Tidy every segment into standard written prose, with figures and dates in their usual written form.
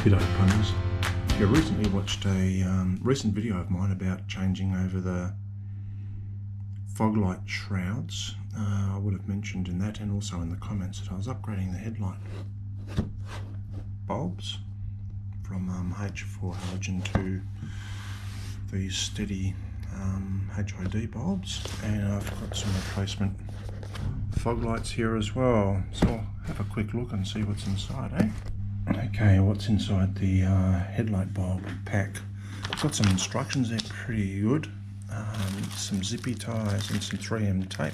G'day punters. I recently watched a recent video of mine about changing over the Foglight shrouds. I would have mentioned in that and also in the comments that I was upgrading the headlight bulbs from H4 halogen to these Stedi HID bulbs, and I've got some replacement foglights here as well, so I'll have a quick look and see what's inside, eh? Okay, what's inside the headlight bulb pack? It's got some instructions there, pretty good. Some zippy ties and some 3M tape.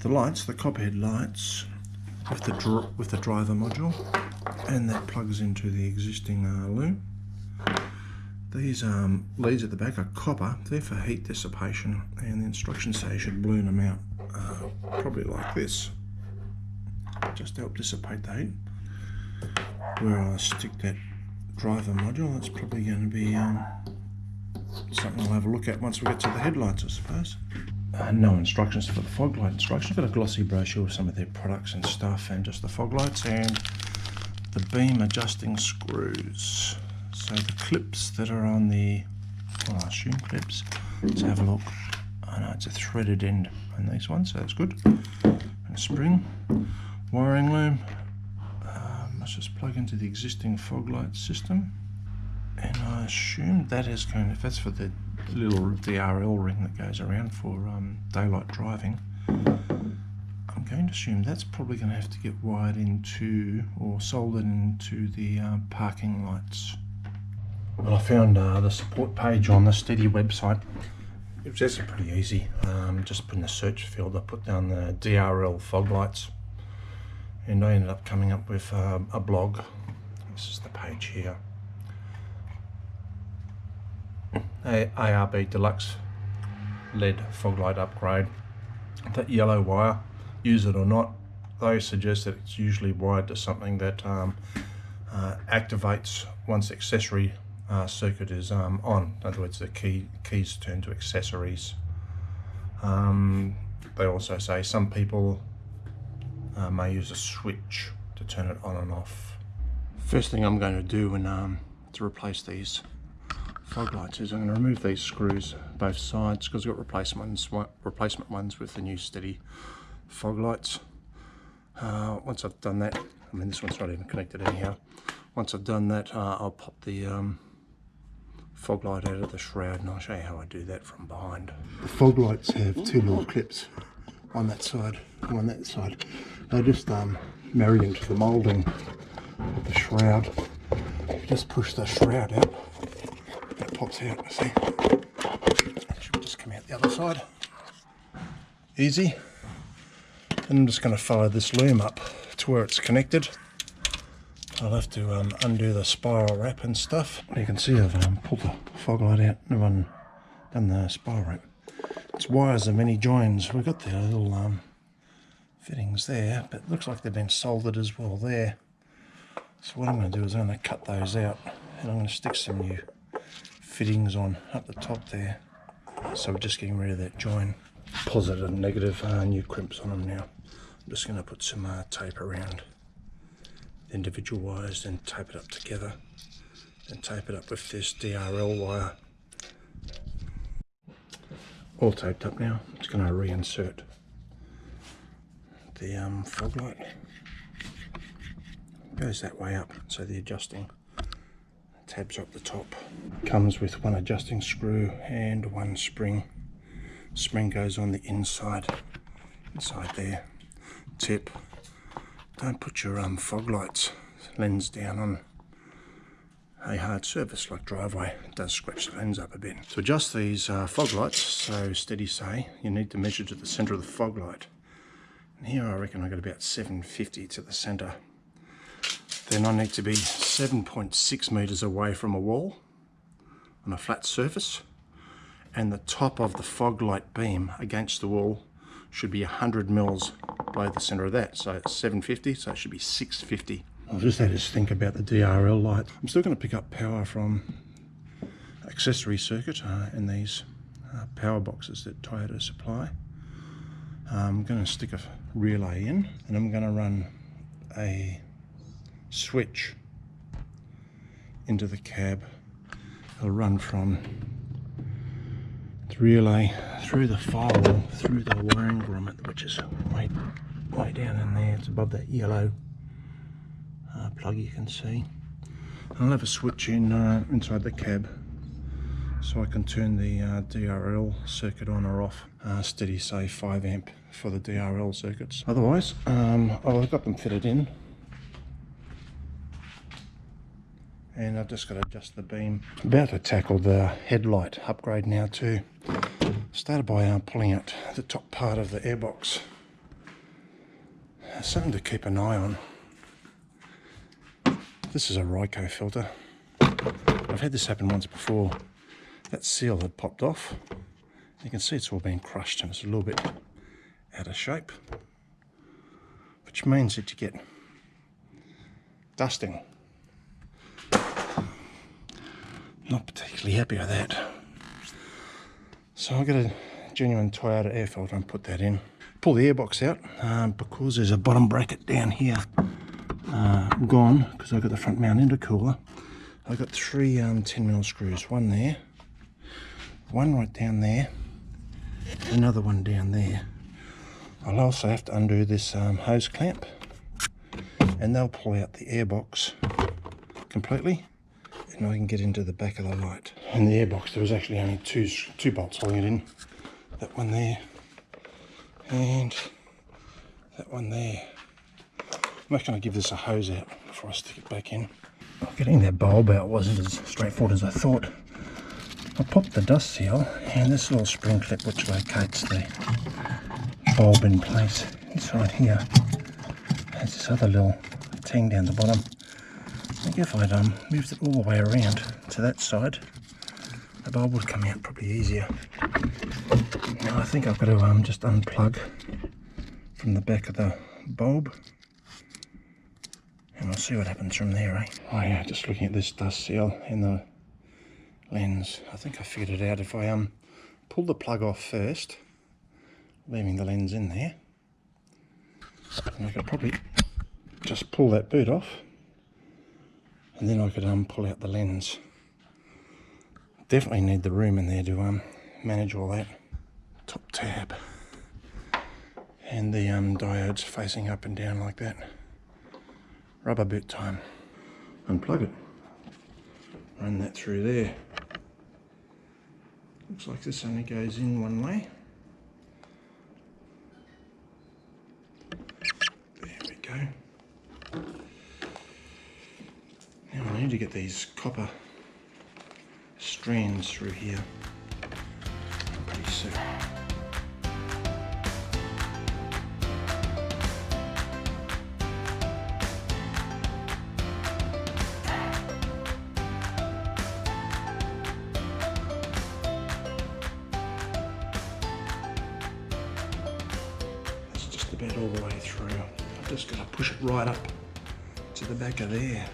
The lights, the Copperhead lights, with the driver module, and that plugs into the existing loom. These leads at the back are copper. They're for heat dissipation, and the instructions say you should balloon them out, probably like this, just to help dissipate the heat. Where I stick that driver module, that's probably going to be something I'll have a look at once we get to the headlights, I suppose. No instructions for the foglight instructions. Got a glossy brochure with some of their products and stuff, and just the foglights and the beam adjusting screws. So the clips that are on the, well, I assume clips. Let's have a look. I know it's a threaded end on these ones, so that's good. And a spring, wiring loom. Let's just plug into the existing foglight system, and I assume that is going, if that's for the little DRL ring that goes around for daylight driving, I'm going to assume that's probably going to have to get wired into or soldered into the parking lights. Well, I found the support page on the Stedi website. It was actually pretty easy. Just put in the search field, I put down the DRL Foglights, and I ended up coming up with a blog. This is the page here. ARB Deluxe LED Foglight upgrade. That yellow wire, use it or not, they suggest that it's usually wired to something that activates once the accessory circuit is on. In other words, the keys turn to accessories. They also say some people may use a switch to turn it on and off. First thing I'm going to do when to replace these foglights is I'm going to remove these screws both sides, because I've got replacement ones with the new Stedi foglights. Once I've done that, I mean this one's not even connected anyhow. Once I've done that, I'll pop the foglight out of the shroud, and I'll show you how I do that from behind. The foglights have two little clips on that side and on that side. They just marry into the moulding of the shroud. You just push the shroud out, it pops out, see? It should just come out the other side. Easy. And I'm just going to follow this loom up to where it's connected. I'll have to undo the spiral wrap and stuff. You can see I've pulled the foglight out and done the spiral wrap. It's wires of many joins. We've got the little fittings there, but it looks like they've been soldered as well there. So what I'm going to do is I'm going to cut those out, and I'm going to stick some new fittings on up the top there. So we're just getting rid of that join. Positive and negative new crimps on them now. I'm just going to put some tape around the individual wires, then tape it up together, and tape it up with this DRL wire. All taped up now. I'm just going to reinsert the foglight. Goes that way up, so the adjusting tabs up the top. Comes with one adjusting screw and one spring. Spring goes on the inside there. Tip: don't put your foglights lens down on a hard surface like driveway. It does scratch the lens up a bit. To adjust these foglights, so Stedi say, you need to measure to the centre of the foglight. And here I reckon I got about 750 to the centre. Then I need to be 7.6 metres away from a wall on a flat surface, and the top of the foglight beam against the wall should be 100 mils below the centre of that. So it's 750, so it should be 650. I've just had to think about the DRL light. I'm still going to pick up power from accessory circuit and these power boxes that Toyota supply. I'm going to stick a relay in, and I'm going to run a switch into the cab. It'll run from the relay through the firewall, through the wiring grommet, which is way down in there. It's above that yellow plug you can see. And I'll have a switch in inside the cab, so I can turn the DRL circuit on or off. Steady, say 5 amp for the DRL circuits. Otherwise, I've got them fitted in, and I've just got to adjust the beam. About to tackle the headlight upgrade now too. Started by pulling out the top part of the airbox. Something to keep an eye on. This is a Ryco filter. I've had this happen once before. That seal had popped off. You can see it's all been crushed and it's a little bit out of shape, which means that you get dusting. Not particularly happy with that. So I'll get a genuine Toyota air filter and put that in. Pull the airbox out because there's a bottom bracket down here gone, because I've got the front mount intercooler. I've got 3 10mm screws, one there, one right down there, another one down there. I'll also have to undo this hose clamp, and they'll pull out the airbox completely, and I can get into the back of the light. In the airbox there was actually only two bolts holding it in. That one there and that one there. I'm actually going to give this a hose out before I stick it back in. Getting that bulb out wasn't as straightforward as I thought. I popped the dust seal and this little spring clip which locates the bulb in place inside here has this other little ting down the bottom. I think if I'd moved it all the way around to that side, the bulb would come out probably easier. Now I think I've got to just unplug from the back of the bulb, and we'll see what happens from there, eh? Oh yeah, just looking at this dust seal in the lens, I think I figured it out. If I pull the plug off first, leaving the lens in there, and I could probably just pull that boot off, and then I could pull out the lens. Definitely need the room in there to manage all that. Top tab, and the diodes facing up and down like that. Rubber boot time. Unplug it, run that through there. Looks like this only goes in one way. There we go. Now I need to get these copper strands through here pretty soon. That's just about all the way through. I've just got to push it right up to the back of there.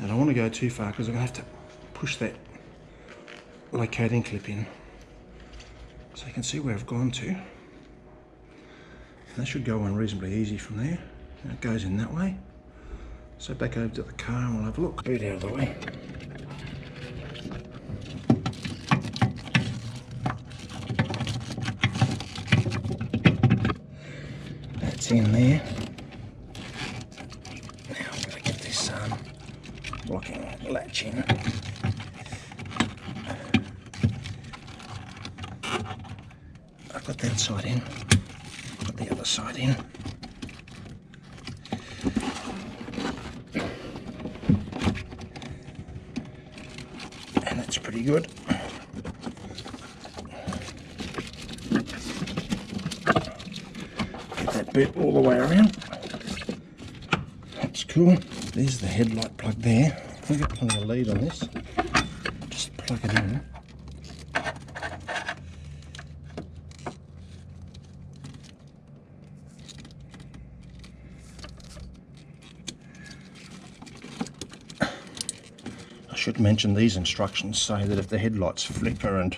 I don't want to go too far because I'm going to have to push that locating clip in so you can see where I've gone to. And that should go on reasonably easy from there. And it goes in that way. So back over to the car and we'll have a look. Boot out of the way. That's in there. Now I've got to get this blocking latch in. I've got that side in, got the other side in. And that's pretty good. Get that boot all the way around. That's cool. There's the headlight plug there. I've got plenty of lead on this. Just plug it in. I should mention these instructions say that if the headlights flicker and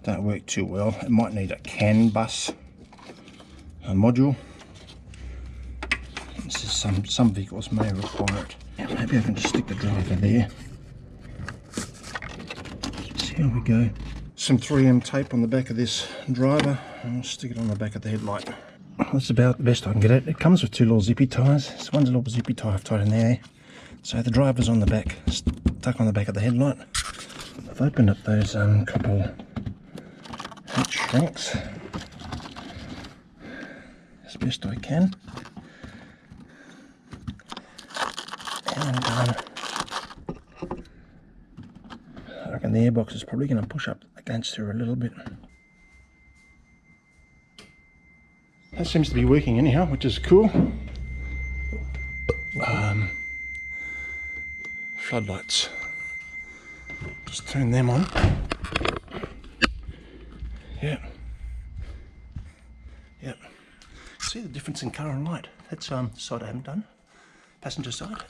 don't work too well, it might need a CAN bus module. This is some vehicles may require it. Maybe I can just stick the driver there. See how we go. Some 3M tape on the back of this driver, and I'll stick it on the back of the headlight. That's about the best I can get it. It comes with two little zippy ties. This one's a little zippy tie I've tied in there. So the driver's on the back, stuck on the back of the headlight. I've opened up those couple heat shrinks as best I can. And I reckon the airbox is probably going to push up against her a little bit. That seems to be working anyhow, which is cool. Floodlights. Just turn them on. Yeah. Yep. See the difference in colour and light? That's the side I haven't done. Passenger side.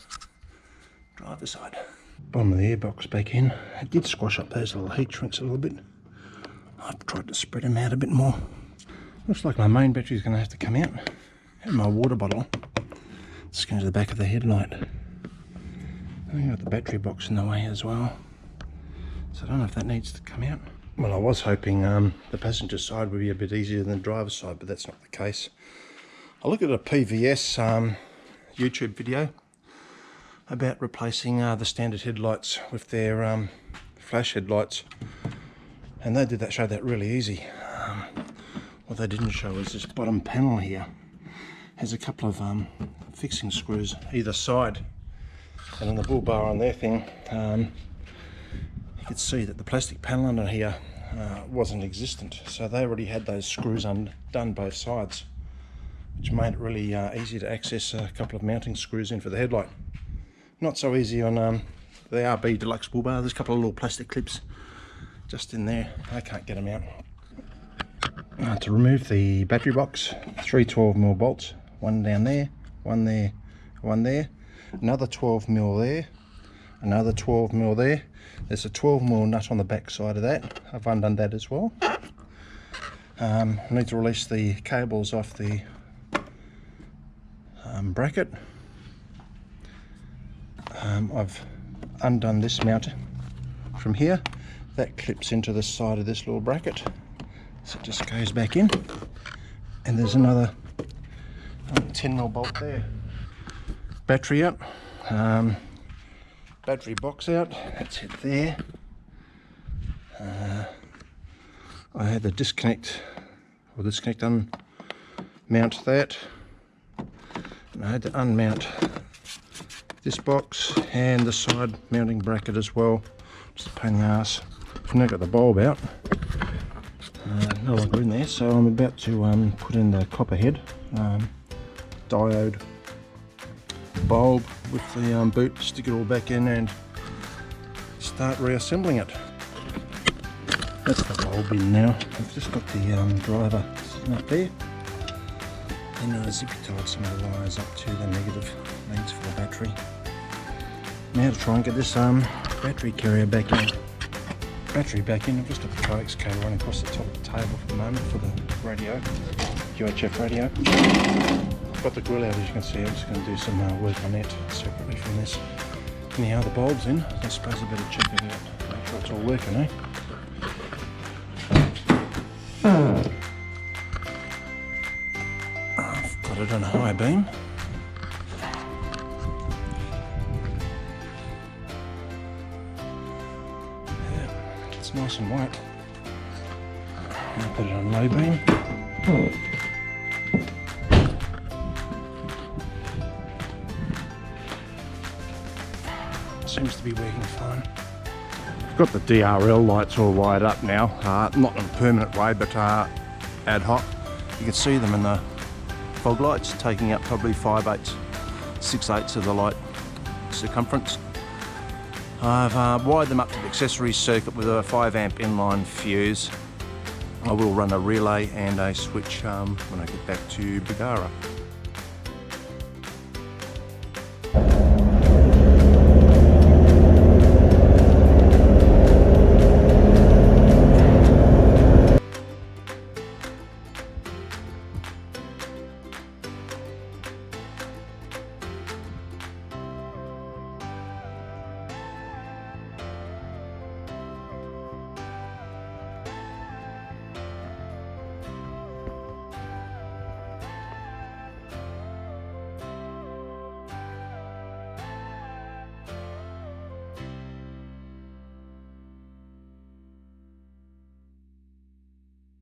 Driver side. Bottom of the airbox back in. It did squash up those little heat shrinks a little bit. I've tried to spread them out a bit more. Looks like my main battery is going to have to come out. And my water bottle. It's going to the back of the headlight. I've got the battery box in the way as well. So I don't know if that needs to come out. Well, I was hoping the passenger side would be a bit easier than the driver's side, but that's not the case. I looked at a PVS YouTube video about replacing the standard headlights with their flash headlights, and they did show that really easy. What they didn't show is this bottom panel here has a couple of fixing screws either side, and on the bull bar on their thing you could see that the plastic panel under here wasn't existent, so they already had those screws undone both sides, which made it really easy to access a couple of mounting screws in for the headlight. Not so easy on the ARB Deluxe Bullbar. There's a couple of little plastic clips just in there. I can't get them out. To remove the battery box, 3 12mm bolts, one down there, one there, one there, another 12mm there, another 12mm there. There's a 12mm nut on the back side of that. I've undone that as well. I need to release the cables off the bracket. I've undone this mount from here. That clips into the side of this little bracket, so it just goes back in. And there's another 10mm bolt there. Battery out, battery box out, that's it there. I had the disconnect unmount that, and I had to unmount this box and the side mounting bracket as well. Just a pain in the ass. I've now got the bulb out, no longer in there, so I'm about to put in the Copperhead diode bulb with the boot, stick it all back in and start reassembling it. That's the bulb in now. I've just got the driver sitting up there, and I zippy tied some of the wires up to the negative leads for the battery. Now to try and get this battery carrier back in. I've just got the coax cable running across the top of the table for the moment for the radio, UHF radio. I've got the grill out, as you can see. I'm just going to do some work on that separately from this. Anyhow, the bulb's in. I suppose I better check it out, make sure it's all working, eh? I've got it on high beam. Yeah, it's nice and white. I'll put it on low beam. Seems to be working fine. I've got the DRL lights all wired up now, not in a permanent way, but ad hoc. You can see them in the fog lights, taking up probably 5/8, 6/8 of the light circumference. I've wired them up to the accessory circuit with a 5 amp inline fuse. I will run a relay and a switch when I get back to Bagara.